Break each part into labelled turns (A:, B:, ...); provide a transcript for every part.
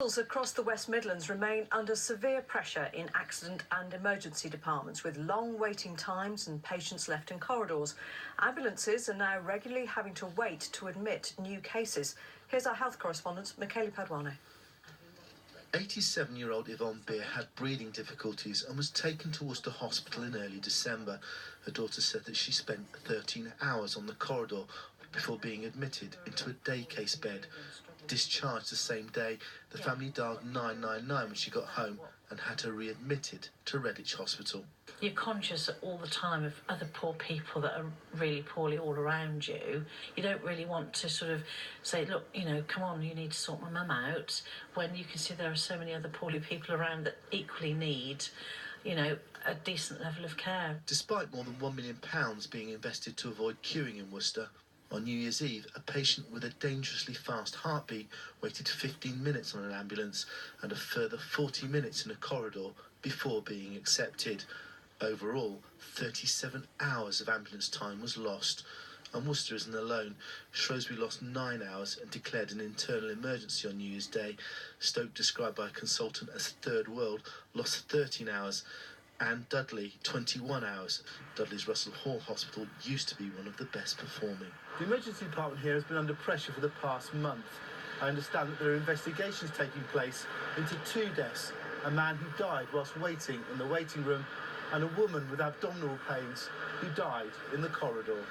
A: Across the West Midlands remain under severe pressure in accident and emergency departments, with long waiting times and patients left in corridors. Ambulances are now regularly having to wait to admit new cases. Here's our health correspondent, Michaela Paduano.
B: 87-year-old Yvonne Beer had breathing difficulties and was taken to Worcester Hospital in early December. Her daughter said that she spent 13 hours on the corridor before being admitted into a day case bed. Discharged the same day, the family dialed 999 when she got home and had her readmitted to Redditch Hospital.
C: You're conscious all the time of other poor people that are really poorly all around you. You don't really want to sort of say, look, come on, you need to sort my mum out, when you can see there are so many other poorly people around that equally need, a decent level of care.
B: Despite more than £1 million being invested to avoid queuing in Worcester, on New Year's Eve, a patient with a dangerously fast heartbeat waited 15 minutes on an ambulance and a further 40 minutes in a corridor before being accepted. Overall, 37 hours of ambulance time was lost. And Worcester isn't alone. Shrewsbury lost 9 hours and declared an internal emergency on New Year's Day. Stoke, described by a consultant as third world, lost 13 hours. And Dudley, 21 hours. Dudley's Russell Hall Hospital used to be one of the best performing.
D: The emergency department here has been under pressure for the past month. I understand that there are investigations taking place into 2 deaths, a man who died whilst waiting in the waiting room and a woman with abdominal pains who died in the corridor.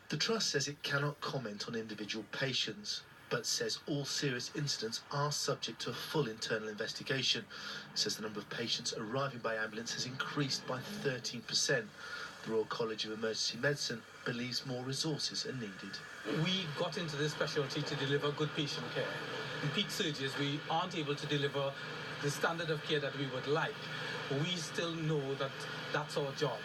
B: The Trust says it cannot comment on individual patients, but says all serious incidents are subject to a full internal investigation. It says the number of patients arriving by ambulance has increased by 13%. The Royal College of Emergency Medicine believes more resources are needed.
E: We got into this specialty to deliver good patient care. In peak surgeries, we aren't able to deliver the standard of care that we would like. We still know that that's our job,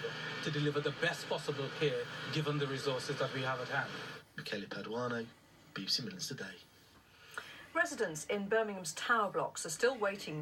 E: to deliver the best possible care given the resources that we have at hand.
B: Michaela Paduano, BBC Midlands Today.
A: Residents in Birmingham's tower blocks are still waiting